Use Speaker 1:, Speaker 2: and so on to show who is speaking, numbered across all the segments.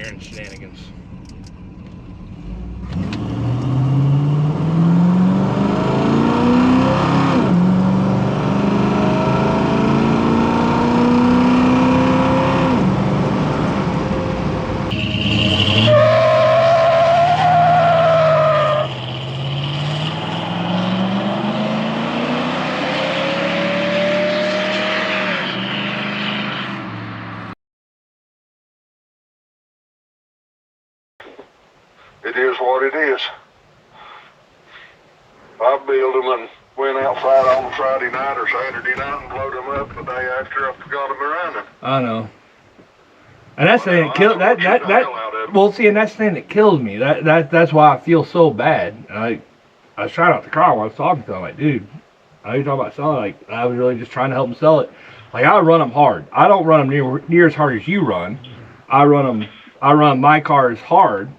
Speaker 1: steering shenanigans.
Speaker 2: It is what it is. I built them and went outside on Friday night or Saturday night and loaded them up the day after I forgot them around them.
Speaker 1: I know. And that's the thing that kills well, see, and that's the thing that kills me. That's why I feel so bad. I was trying out the car when I was talking to him. Like, dude, I know you're talking about selling. Like, I was really just trying to help him sell it. Like, I run them hard. I don't run them near as hard as you run. I run my cars hard.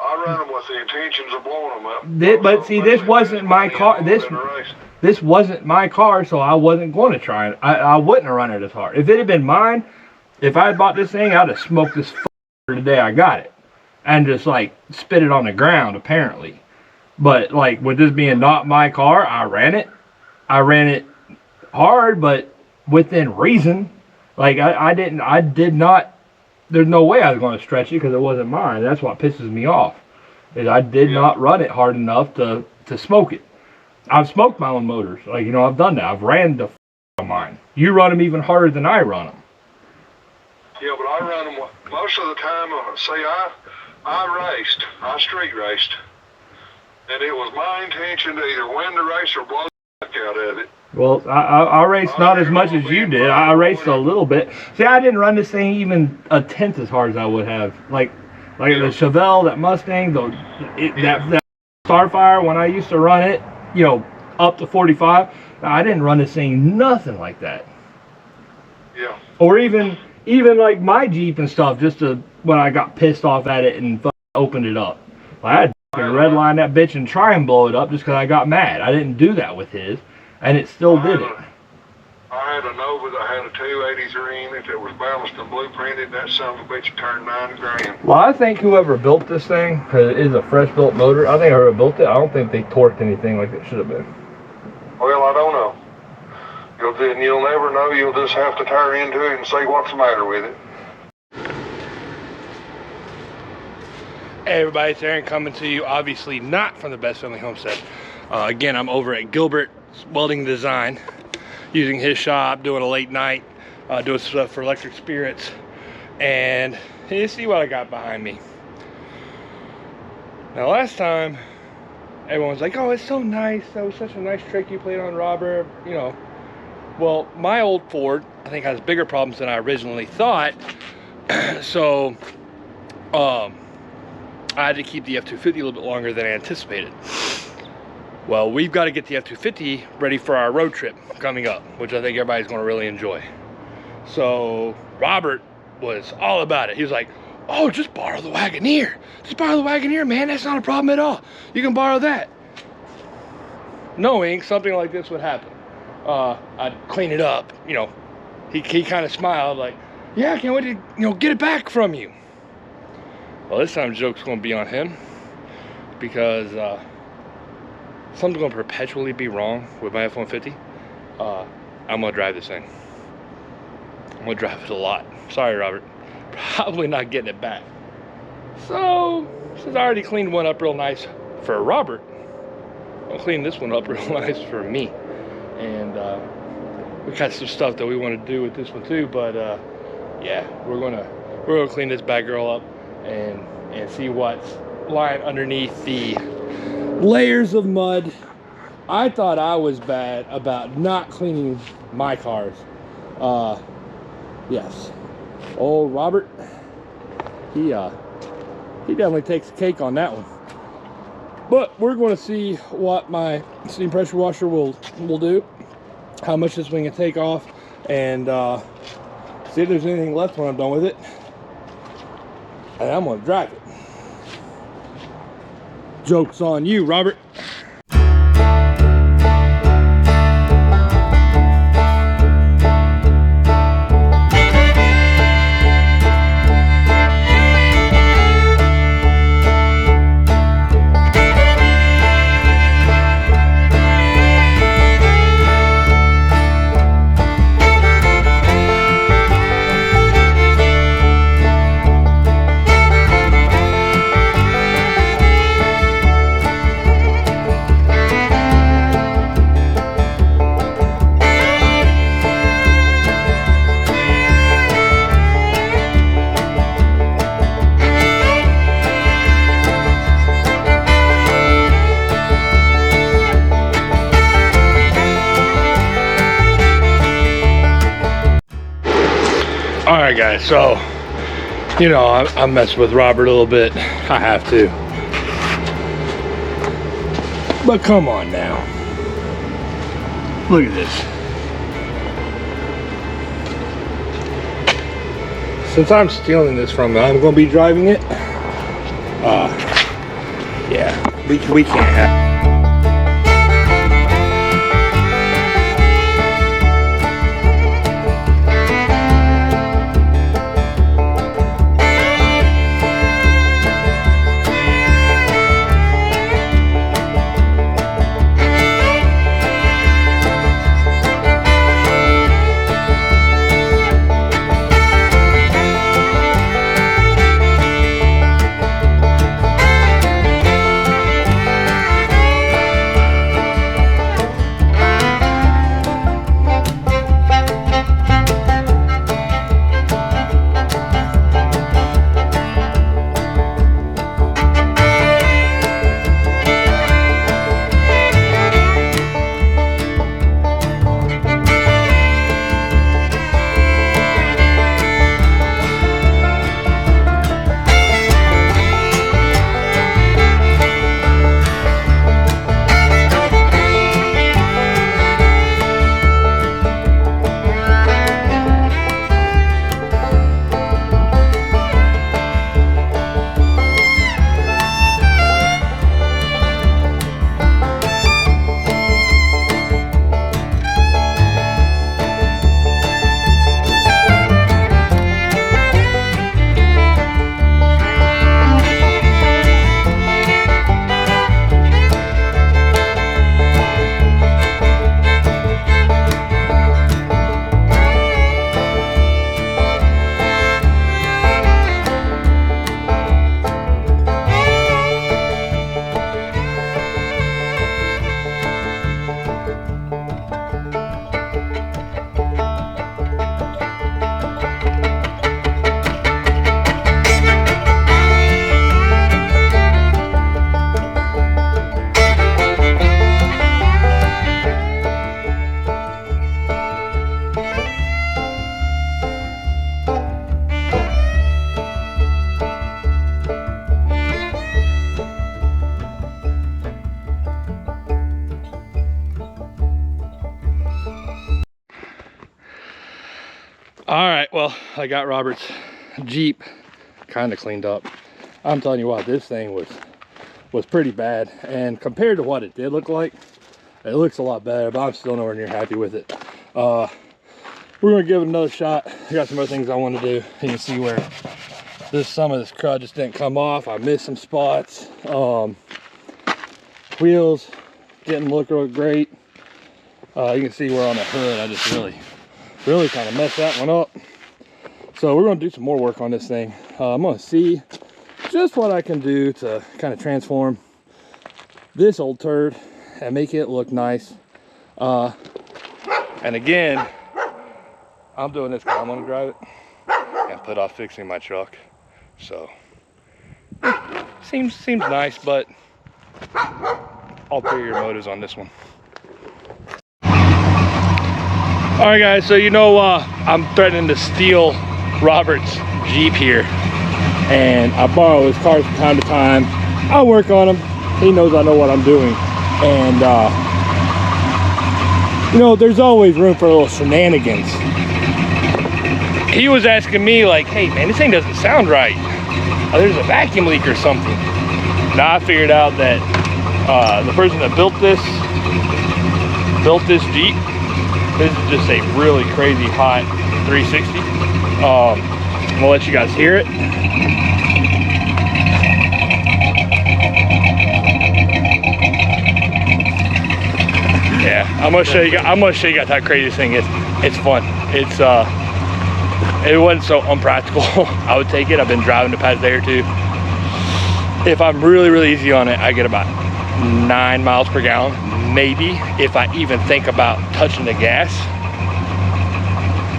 Speaker 2: I run them with the intentions of blowing them up.
Speaker 1: But see, this wasn't my car. This wasn't my car, so I wasn't going to try it. I wouldn't have run it as hard. If it had been mine, if I had bought this thing, I'd have smoked this the day I got it, and just like spit it on the ground, apparently. But like with this being not my car, I ran it. I ran it hard, but within reason. Like I did not. There's no way I was going to stretch it because it wasn't mine. That's what pisses me off. Is I did not run it hard enough to smoke it. I've smoked my own motors. Like, you know, I've done that. I've ran the on mine. You run them even harder than I run them.
Speaker 2: Yeah, but I run them most of the time. See, I street raced, and it was my intention to either win the race or blow the heck out of it.
Speaker 1: Well, I raced not as much as you did. I raced a little bit. See, I didn't run this thing even a tenth as hard as I would have. Like the Chevelle, that Mustang, that Starfire, when I used to run it, you know, up to 45, I didn't run this thing nothing like that.
Speaker 2: Yeah.
Speaker 1: Or even like my Jeep and stuff, just when I got pissed off at it and opened it up. I had to redline that bitch and try and blow it up just because I got mad. I didn't do that with his. And it still did it.
Speaker 2: I had a Nova that had a 283 in it that was balanced and blueprinted. That son of a bitch turned $9 grand.
Speaker 1: Well, I think whoever built this thing, because it is a fresh built motor, I think whoever built it, I don't think they torqued anything like it should have been.
Speaker 2: Well, I don't know. You'll never know. You'll just have to tear into it and see what's the matter with it.
Speaker 1: Hey everybody, it's Aaron coming to you, obviously not from the Best Family Homestead. Again, I'm over at Gilbert's Welding Design, using his shop, doing a late night, doing stuff for Electric Spirits. And you see what I got behind me. Now last time, everyone was like, oh, it's so nice, that was such a nice trick you played on Robert, you know. Well, my old Ford, I think, has bigger problems than I originally thought. So, I had to keep the F-250 a little bit longer than I anticipated. Well, we've got to get the F-250 ready for our road trip coming up, which I think everybody's going to really enjoy. So Robert was all about it. He was like, oh, just borrow the Wagoneer. Just borrow the Wagoneer, man. That's not a problem at all. You can borrow that. Knowing something like this would happen. I'd clean it up, you know. He kind of smiled like, yeah, I can't wait to, you know, get it back from you. Well, this time the joke's going to be on him because something's going to perpetually be wrong with my F-150. I'm going to drive this thing. I'm going to drive it a lot. Sorry, Robert. Probably not getting it back. So, since I already cleaned one up real nice for Robert, I'll clean this one up real nice for me. And we got some stuff that we want to do with this one too, but yeah, we're gonna clean this bad girl up and see what's lying underneath the layers of mud. I thought I was bad about not cleaning my cars. Yes, old Robert, he definitely takes the cake on that one. But we're going to see what my steam pressure washer will do, how much this thing can take off, and see if there's anything left when I'm done with it. And I'm going to drive it. Joke's on you, Robert. Alright guys, so you know, I messed with Robert a little bit. I have to. But come on now. Look at this. Since I'm stealing this from him, I'm going to be driving it. Yeah, we can't have. All right, well, I got Robert's Jeep kind of cleaned up. I'm telling you what, this thing was pretty bad, and compared to what it did look like, it looks a lot better, but I'm still nowhere near happy with it. We're gonna give it another shot. I got some other things I want to do. You can see where some of this crud just didn't come off. I missed some spots. Wheels didn't look real great. You can see where on the hood I just really kind of messed that one up. So we're going to do some more work on this thing. I'm going to see just what I can do to kind of transform this old turd and make it look nice. And again, I'm doing this because I'm going to drive it and put off fixing my truck. So seems nice, but ulterior motives on this one. All right guys, so you know I'm threatening to steal Robert's Jeep here, and I borrow his cars from time to time. I work on him. He knows I know what I'm doing, and you know, there's always room for a little shenanigans. He was asking me like, hey man, this thing doesn't sound right. There's a vacuum leak or something. Now I figured out that the person that built this Jeep, this is just a really crazy hot 360. I'm gonna let you guys hear it. Yeah, I'm gonna show you guys how crazy this thing is. It's fun. It wasn't so unpractical. I would take it. I've been driving the past day or two. If I'm really easy on it, I get about 9 miles per gallon. Maybe if I even think about touching the gas,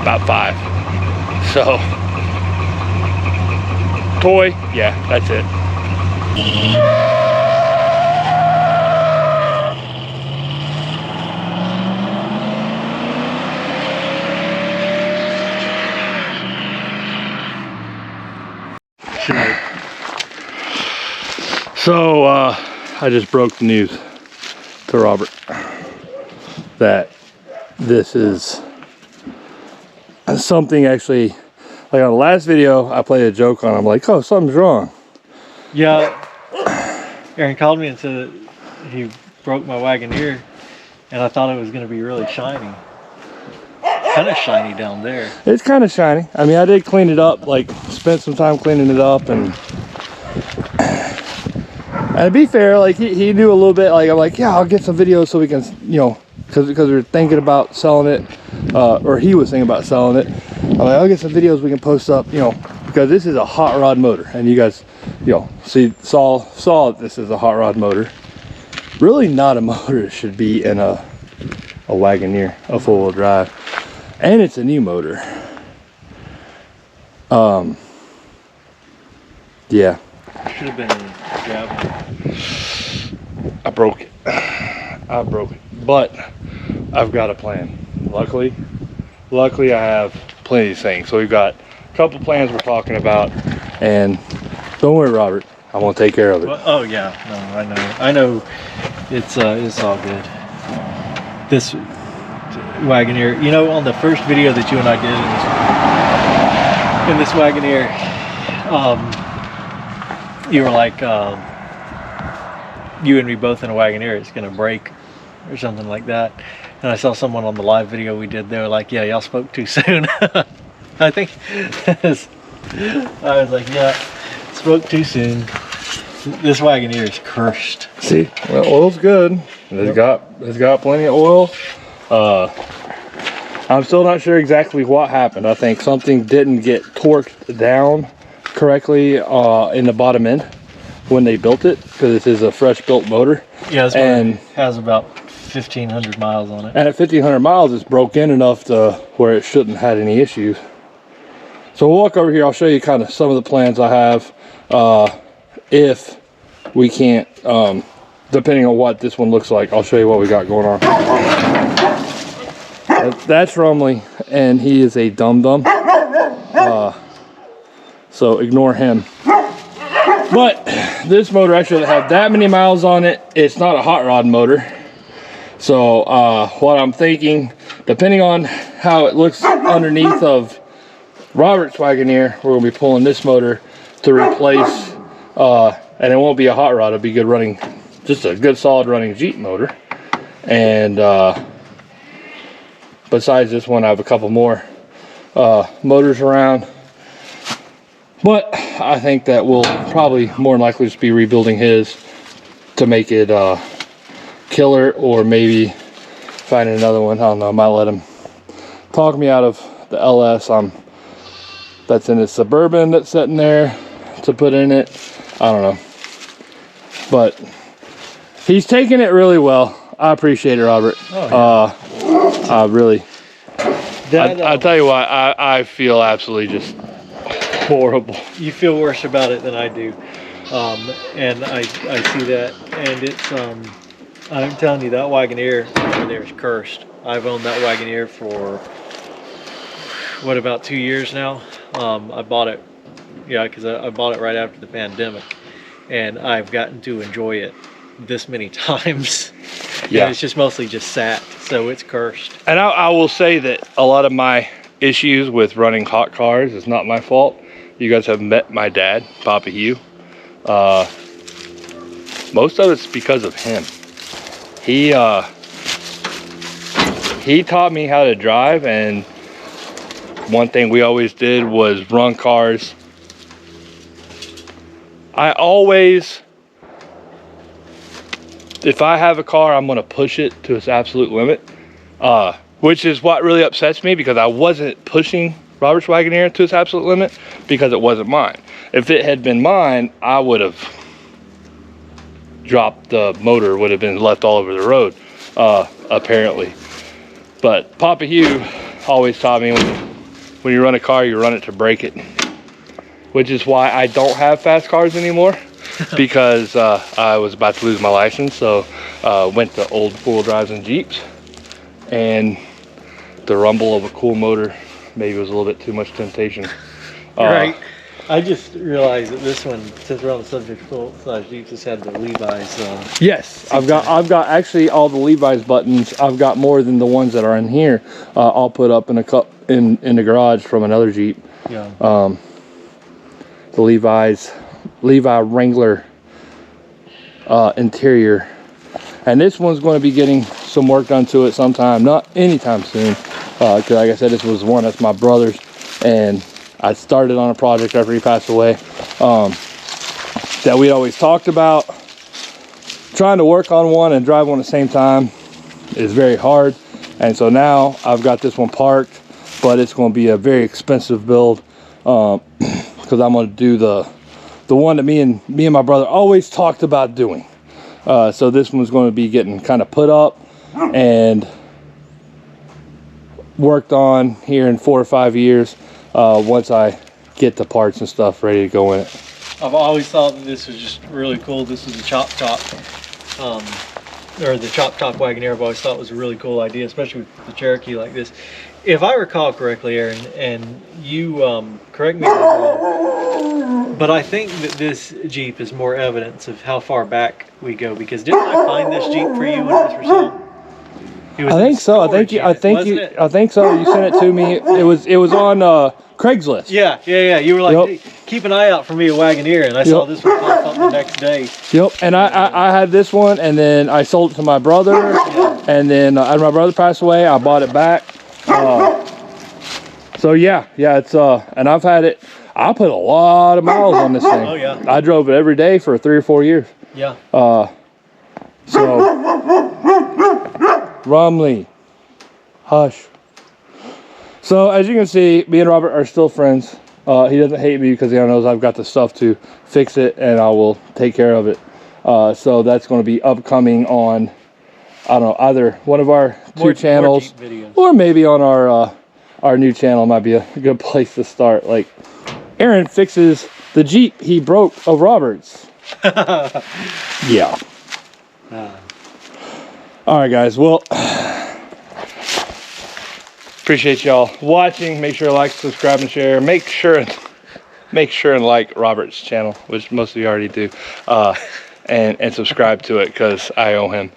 Speaker 1: about 5. So toy, yeah, that's it. So I just broke the news to Robert that this is something actually, like on the last video I played a joke on him, like, oh, something's wrong.
Speaker 3: Yeah, Aaron called me and said that he broke my Wagoneer, and I thought it was going to be really shiny. Kind of shiny down there.
Speaker 1: It's kind of shiny. I mean, I did clean it up, like spent some time cleaning it up, and to be fair, like he knew a little bit. Like I'm like, yeah, I'll get some videos so we can, you know, because we were thinking about selling it, or he was thinking about selling it. I'm like, I'll get some videos we can post up, you know, because this is a hot rod motor, and you guys, you know, saw this is a hot rod motor. Really not a motor that should be in a Wagoneer, a four-wheel drive, and it's a new motor. Yeah.
Speaker 3: Should have been in gravel.
Speaker 1: I broke it, but I've got a plan. Luckily I have plenty of things. So we've got a couple plans we're talking about, and don't worry, Robert, I won't take care of it.
Speaker 3: Well, oh yeah, no, I know, it's all good. This Wagoneer, you know, on the first video that you and I did in this Wagoneer, you were like, you and me both in a Wagoneer, it's gonna break or something like that. And I saw someone on the live video we did, they were like, yeah, y'all spoke too soon. I think I was like, yeah, spoke too soon. This Wagoneer is cursed.
Speaker 1: See, well, oil's good. It's got plenty of oil. I'm still not sure exactly what happened. I think something didn't get torqued down correctly in the bottom end when they built it, because this is a fresh built motor.
Speaker 3: Yeah, this
Speaker 1: and
Speaker 3: one has about 1,500 miles on it.
Speaker 1: And at 1,500 miles, it's broke in enough to where it shouldn't have had any issues. So we'll walk over here. I'll show you kind of some of the plans I have. If we can't, depending on what this one looks like, I'll show you what we got going on. That's Rumley, and he is a dum-dum. So ignore him. But this motor actually doesn't have that many miles on it. It's not a hot rod motor. So what I'm thinking, depending on how it looks underneath of Robert's Wagoneer, we're gonna be pulling this motor to replace, and it won't be a hot rod, it'll be good running, just a good solid running Jeep motor. And besides this one, I have a couple more motors around. But I think that we'll probably more than likely just be rebuilding his to make it killer, or maybe finding another one. I don't know, I might let him talk me out of the LS that's in his Suburban that's sitting there to put in it. I don't know. But he's taking it really well. I appreciate it, Robert.
Speaker 3: Oh, yeah.
Speaker 1: I really, I tell you what, I feel absolutely just horrible.
Speaker 3: You feel worse about it than I do, and I see that, and it's I'm telling you, that Wagoneer over there is cursed. I've owned that Wagoneer for what, about 2 years now. I bought it, yeah, because I bought it right after the pandemic, and I've gotten to enjoy it this many times. Yeah, it's just mostly just sat, so it's cursed.
Speaker 1: And I will say that a lot of my issues with running hot cars is not my fault. You guys have met my dad, Papa Hugh. Most of it's because of him. He taught me how to drive, and one thing we always did was run cars. I always, if I have a car, I'm gonna push it to its absolute limit, which is what really upsets me, because I wasn't pushing Robert's Wagoneer to its absolute limit because it wasn't mine. If it had been mine, I would have dropped the motor, would have been left all over the road, apparently. But Papa Hugh always taught me, when you run a car, you run it to break it, which is why I don't have fast cars anymore. Because I was about to lose my license, so went to old four-wheel drives and Jeeps, and the rumble of a cool motor maybe was a little bit too much temptation.
Speaker 3: Right. I just realized that this one, since we're on the subject of full-size Jeeps, this had the Levi's.
Speaker 1: Yes, I've got actually all the Levi's buttons. I've got more than the ones that are in here. I'll put up in a cup in the garage from another Jeep.
Speaker 3: Yeah.
Speaker 1: The Levi Wrangler interior, and this one's going to be getting some work done to it sometime, not anytime soon, because like I said, this was one that's my brother's, and I started on a project after he passed away that we always talked about. Trying to work on one and drive one at the same time is very hard, and so now I've got this one parked, but it's going to be a very expensive build because I'm going to do the one that me and my brother always talked about doing. So this one's going to be getting kind of put up and worked on here in 4 or 5 years once I get the parts and stuff ready to go in it.
Speaker 3: I've always thought that this was just really cool. This is the chop top, or the chop top Wagoneer. I've always thought was a really cool idea, especially with the Cherokee like this. If I recall correctly, Aaron, and you correct me if I'm wrong, but I think that this Jeep is more evidence of how far back we go, because didn't I find this Jeep for you when it was for sale?
Speaker 1: I think so. I think so. You sent it to me. It was on Craigslist.
Speaker 3: Yeah. You were like, yep. Hey, keep an eye out for me a Wagoneer, and I saw this one pop up the next day.
Speaker 1: Yep. And I had this one, and then I sold it to my brother, and then as my brother passed away, I bought it back. So yeah, it's and I've had it. I put a lot of miles on this thing.
Speaker 3: Oh yeah.
Speaker 1: I drove it every day for 3 or 4 years.
Speaker 3: Yeah.
Speaker 1: So Romley, hush. So as you can see, me and Robert are still friends. He doesn't hate me because he knows I've got the stuff to fix it, and I will take care of it. So that's going to be upcoming on, I don't know, either one of our two channels, or maybe on our new channel. Might be a good place to start. Like, Aaron fixes the Jeep he broke of Robert's. Yeah. All right, guys. Well, appreciate y'all watching. Make sure to like, subscribe, and share. Make sure and like Robert's channel, which most of you already do, and subscribe to it because I owe him.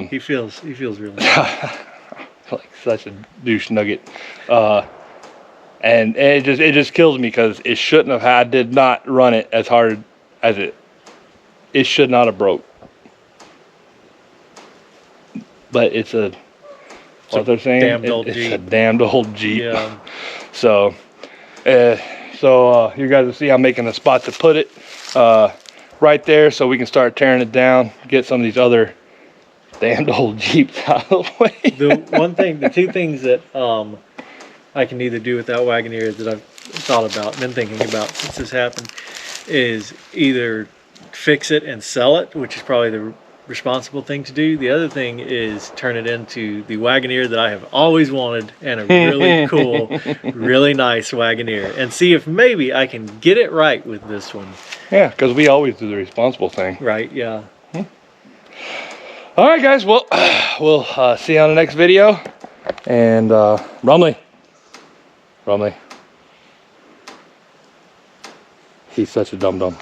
Speaker 3: He feels really
Speaker 1: like such a douche nugget, and it just kills me because it shouldn't have had. I did not run it as hard as it should not have broke. But it's a, what they're saying, it's a damned old Jeep.
Speaker 3: Yeah.
Speaker 1: So you guys will see I'm making a spot to put it right there, so we can start tearing it down, get some of these other damned old Jeeps out of the way.
Speaker 3: The two things that I can either do with that Wagoneer that I've thought about and been thinking about since this happened is either fix it and sell it, which is probably the responsible thing to do. The other thing is turn it into the Wagoneer that I have always wanted, and a really cool, really nice Wagoneer, and see if maybe I can get it right with this one.
Speaker 1: Yeah, because we always do the responsible thing.
Speaker 3: Right, yeah.
Speaker 1: All right, guys. Well, we'll see you on the next video. And Romley. He's such a dum-dum.